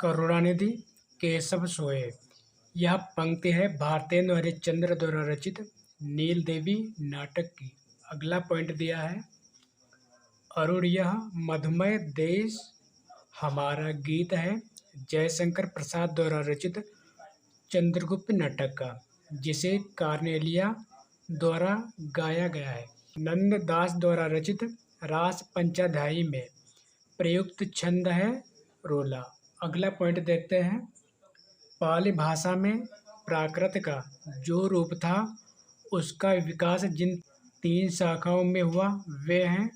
करुणानिधि केशव सोय। यह पंक्ति है भारतेंदु हरिश्चंद्र द्वारा रचित नील देवी नाटक की। अगला पॉइंट दिया है अरुण यह मधुमय देश हमारा गीत है जयशंकर प्रसाद द्वारा रचित चंद्रगुप्त नाटक का, जिसे कार्नेलिया द्वारा गाया गया है। नंददास द्वारा रचित रास पंचाध्यायी में प्रयुक्त छंद है रोला। अगला पॉइंट देखते हैं पाली भाषा में प्राकृत का जो रूप था उसका विकास जिन 3 शाखाओं में हुआ वे हैं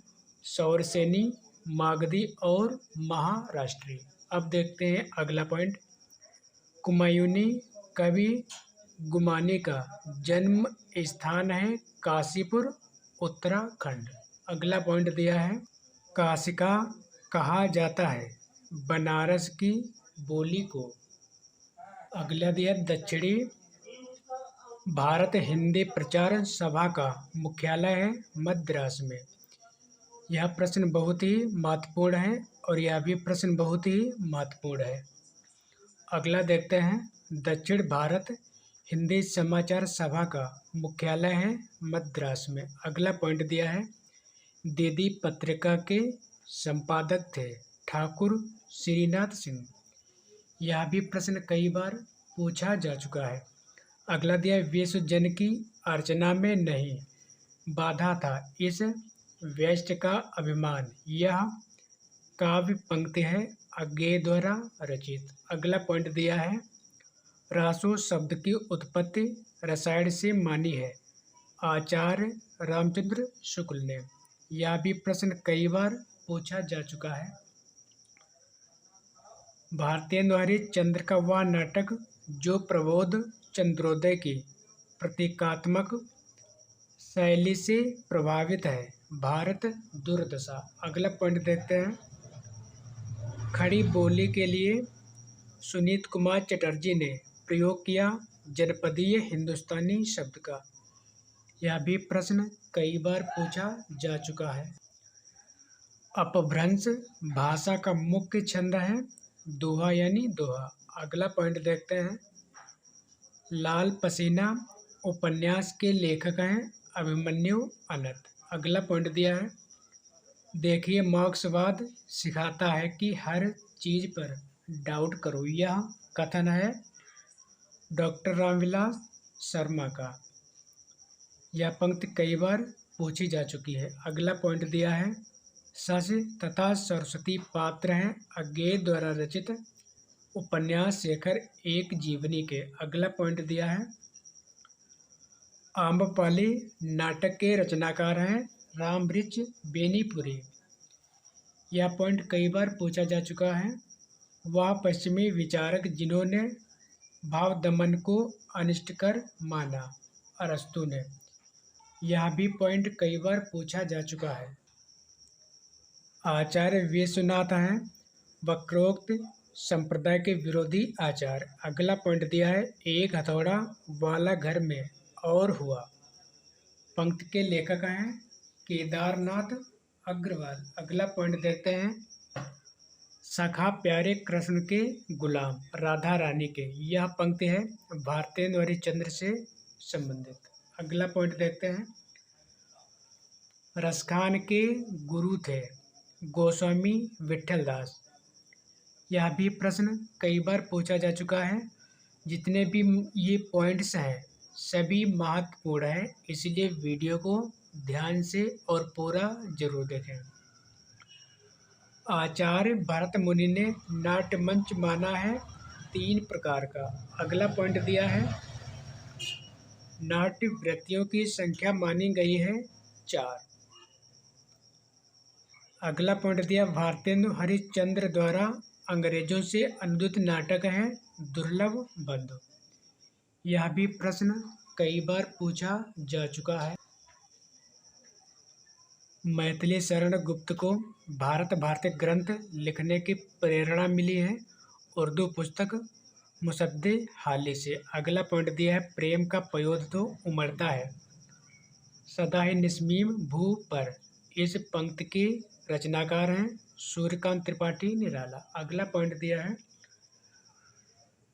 सौरसेनी, मागधी और महाराष्ट्री। अब देखते हैं अगला पॉइंट कुमायूनी कवि गुमानी का जन्म स्थान है काशीपुर उत्तराखंड। अगला पॉइंट दिया है काशिका कहा जाता है बनारस की बोली को। अगला दिया दक्षिणी भारत हिंदी प्रचार सभा का मुख्यालय है मद्रास में। यह प्रश्न बहुत ही महत्वपूर्ण है और यह भी प्रश्न बहुत ही महत्वपूर्ण है। अगला देखते हैं दक्षिण भारत हिंदी समाचार सभा का मुख्यालय है मद्रास में। अगला पॉइंट दिया है दीदी पत्रिका के संपादक थे ठाकुर श्रीनाथ सिंह। यह भी प्रश्न कई बार पूछा जा चुका है। अगला दिया विश्व जन की अर्चना में नहीं बाधा था इस व्यष्ट का अभिमान। यह काव्य पंक्ति है अज्ञेय द्वारा रचित। अगला पॉइंट दिया है रासो शब्द की उत्पत्ति रसायन से मानी है आचार्य रामचंद्र शुक्ल ने। यह भी प्रश्न कई बार पूछा जा चुका है। भारतेंदु हरिश्चंद्र का वह नाटक जो प्रबोध चंद्रोदय की प्रतीकात्मक शैली से प्रभावित है भारत दुर्दशा। अगला पॉइंट देखते हैं खड़ी बोली के लिए सुनीत कुमार चटर्जी ने प्रयोग किया जनपदीय हिंदुस्तानी शब्द का। यह भी प्रश्न कई बार पूछा जा चुका है। अपभ्रंश भाषा का मुख्य छंद है दोहा यानी दोहा। अगला पॉइंट देखते हैं लाल पसीना उपन्यास के लेखक हैं अभिमन्यु अनंत। अगला पॉइंट दिया है देखिए मार्क्सवाद सिखाता है कि हर चीज पर डाउट करो। यह कथन है डॉक्टर रामविलास शर्मा का। यह पंक्ति कई बार पूछी जा चुकी है। अगला पॉइंट दिया है शशि तथा सरस्वती पात्र हैं अज्ञेय द्वारा रचित उपन्यास शेखर एक जीवनी के। अगला पॉइंट दिया है आम्रपाली नाटक के रचनाकार हैं रामवृक्ष बेनीपुरी। यह पॉइंट कई बार पूछा जा चुका है। वह पश्चिमी विचारक जिन्होंने भाव दमन को अनिष्टकर माना अरस्तु ने। यह भी पॉइंट कई बार पूछा जा चुका है। आचार्य विश्वनाथ हैं वक्रोक्त संप्रदाय के विरोधी आचार्य। अगला पॉइंट दिया है एक हथौड़ा वाला घर में और हुआ। पंक्ति के लेखक हैं केदारनाथ अग्रवाल। अगला पॉइंट देखते हैं सखा प्यारे कृष्ण के गुलाम राधा रानी के। यह पंक्ति है भारतेंदु हरिश्चंद्र से संबंधित। अगला पॉइंट देखते हैं रसखान के गुरु थे गोस्वामी विठल दास। यह भी प्रश्न कई बार पूछा जा चुका है। जितने भी ये पॉइंट्स हैं सभी महत्वपूर्ण हैं, इसलिए वीडियो को ध्यान से और पूरा जरूर देखें। आचार्य भरत मुनि ने नाट्य मंच माना है 3 प्रकार का। अगला पॉइंट दिया है नाट्य वृत्तियों की संख्या मानी गई है 4। अगला पॉइंट दिया भारतेंदु हरिश्चंद्र द्वारा अंग्रेजों से अनुदित नाटक है दुर्लभ बंधु। यह भी प्रश्न कई बार पूछा जा चुका है। मैथिली शरण गुप्त को भारत भारती ग्रंथ लिखने की प्रेरणा मिली है उर्दू पुस्तक मुसद्दे हाली से। अगला पॉइंट दिया है प्रेम का पयोध तो उमड़ता है सदा ही निस्मीम भू पर। इस पंक्ति के रचनाकार हैं सूर्यकांत त्रिपाठी निराला। अगला पॉइंट दिया है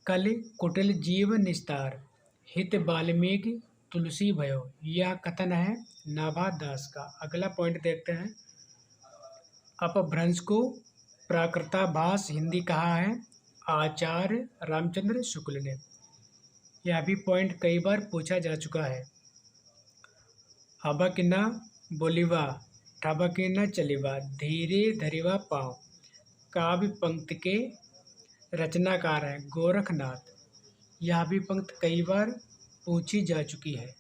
कलि कुटिल जीव निस्तार, हित वाल्मीकि तुलसी भयो। यह कथन है नाभा दास का। अगला पॉइंट देखते हैं। अपभ्रंश को प्राकृताभास हिंदी कहा है आचार्य रामचंद्र शुक्ल ने। यह भी पॉइंट कई बार पूछा जा चुका है। अबक न बोलिवा, ठबक न चलिवा, धीरे धरिवा पाँव। काव्य पंक्ति के रचनाकार हैं गोरखनाथ। यह भी पंक्ति कई बार पूछी जा चुकी है।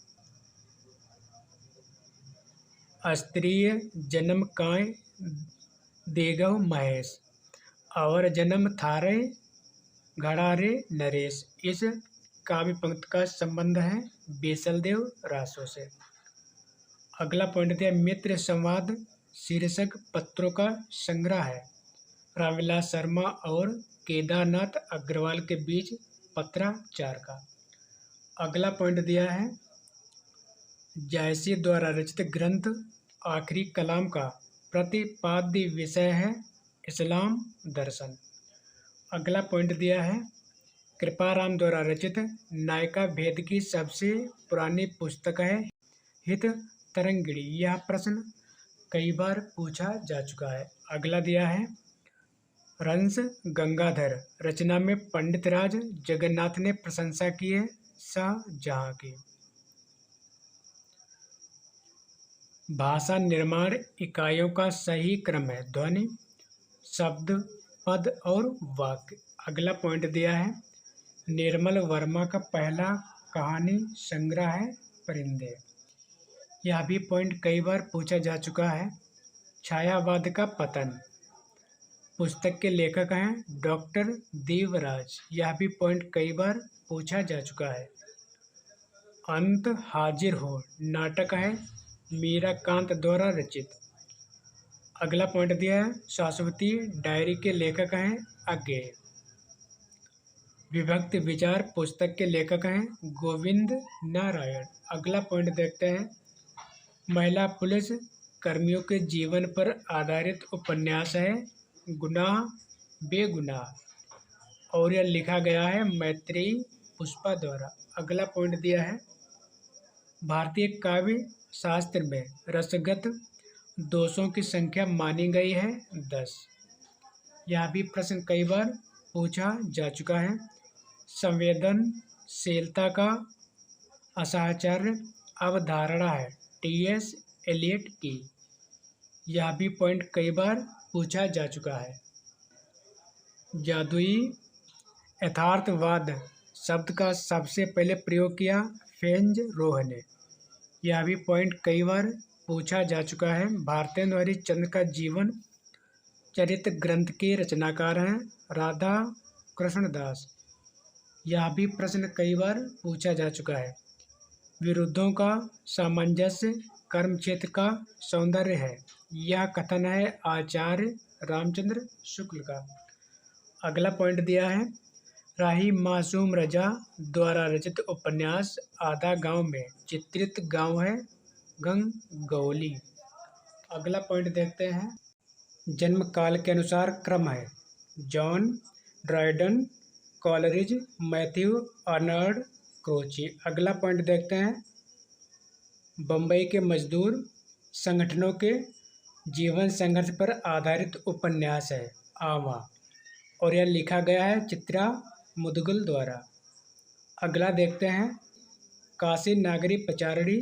स्त्रीय जन्म काय देगव महेश, और जन्म थारे घड़ा रे नरेश। इस काव्य पंक्ति का संबंध है बेसलदेव रासो से। अगला पॉइंट दिया मित्र संवाद शीर्षक पत्रों का संग्रह है रामविलास शर्मा और केदारनाथ अग्रवाल के बीच पत्राचार का। अगला पॉइंट दिया है जायसी द्वारा रचित ग्रंथ आखिरी कलाम का प्रतिपाद्य विषय है इस्लाम दर्शन। अगला पॉइंट दिया है कृपाराम द्वारा रचित नायिका भेद की सबसे पुरानी पुस्तक है हित तरंगिणी। यह प्रश्न कई बार पूछा जा चुका है। अगला दिया है रंस गंगाधर रचना में पंडितराज जगन्नाथ ने प्रशंसा की है शाहजहां की। भाषा निर्माण इकाइयों का सही क्रम है ध्वनि, शब्द, पद और वाक्य। अगला पॉइंट दिया है निर्मल वर्मा का पहला कहानी संग्रह है परिंदे। यह भी पॉइंट कई बार पूछा जा चुका है। छायावाद का पतन पुस्तक के लेखक हैं डॉक्टर देवराज। यह भी पॉइंट कई बार पूछा जा चुका है। अंत हाजिर हो नाटक है मीराकांत द्वारा रचित। अगला पॉइंट दिया है शाश्वती डायरी के लेखक हैं अज्ञेय। विभक्ति विचार पुस्तक के लेखक हैं गोविंद नारायण। अगला पॉइंट देखते हैं महिला पुलिस कर्मियों के जीवन पर आधारित उपन्यास है गुनाह बेगुनाह और यह लिखा गया है मैत्रेयी पुष्पा द्वारा। अगला पॉइंट दिया है भारतीय काव्य शास्त्र में रसगत दोषों की संख्या मानी गई है 10। यह भी प्रश्न कई बार पूछा जा चुका है। संवेदनशीलता का असाहचर्य अवधारणा है टी.एस. एलियट की। यह भी पॉइंट कई बार पूछा जा चुका है। जादुई यथार्थवाद शब्द का सबसे पहले प्रयोग किया फेंज रोह ने। यह भी पॉइंट कई बार पूछा जा चुका है। भारतेंदु हरिश्चंद्र का जीवन चरित्र ग्रंथ के रचनाकार हैं राधा कृष्ण दास। यह भी प्रश्न कई बार पूछा जा चुका है। विरुद्धों का सामंजस्य कर्म क्षेत्र का सौंदर्य है। यह कथन है आचार्य रामचंद्र शुक्ल का। अगला पॉइंट दिया है राही मासूम रजा द्वारा रचित उपन्यास आधा गांव में चित्रित गांव है गंगौली। अगला पॉइंट देखते हैं जन्म काल के अनुसार क्रम है John Dryden Coleridge Matthew Arnold crochet. अगला पॉइंट देखते हैं बम्बई के मजदूर संगठनों के जीवन संघर्ष पर आधारित उपन्यास है आवा और यह लिखा गया है चित्रा मुदगल द्वारा। अगला देखते हैं काशी नागरी प्रचारणी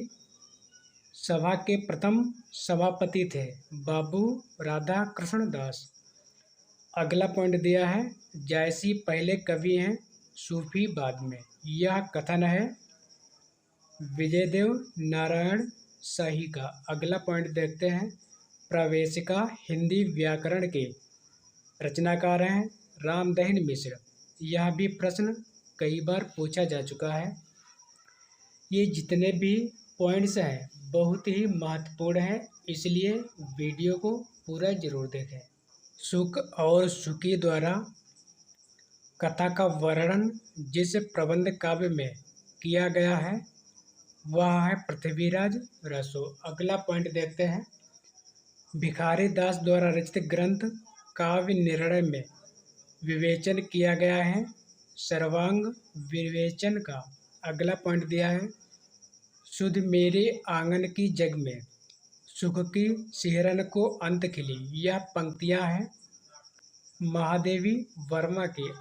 सभा के प्रथम सभापति थे बाबू राधा कृष्ण दास। अगला पॉइंट दिया है जायसी पहले कवि हैं सूफी बाद में। यह कथन है विजयदेव नारायण शाही का। अगला पॉइंट देखते हैं प्रवेशिका हिंदी व्याकरण के रचनाकार हैं रामदहिन मिश्र। यह भी प्रश्न कई बार पूछा जा चुका है। ये जितने भी पॉइंट्स हैं बहुत ही महत्वपूर्ण हैं, इसलिए वीडियो को पूरा जरूर देखें। शुक और शुकी द्वारा कथा का वर्णन जिस प्रबंध काव्य में किया गया है वह है पृथ्वीराज रसो। अगला पॉइंट देखते हैं भिखारी दास द्वारा रचित ग्रंथ काव्य निर्णय में विवेचन किया गया है सर्वांग विवेचन का अगला पॉइंट दिया है, सुध मेरे आंगन की जग में सुख की सिहरन को अंत खिली। यह पंक्तियां हैं महादेवी वर्मा की।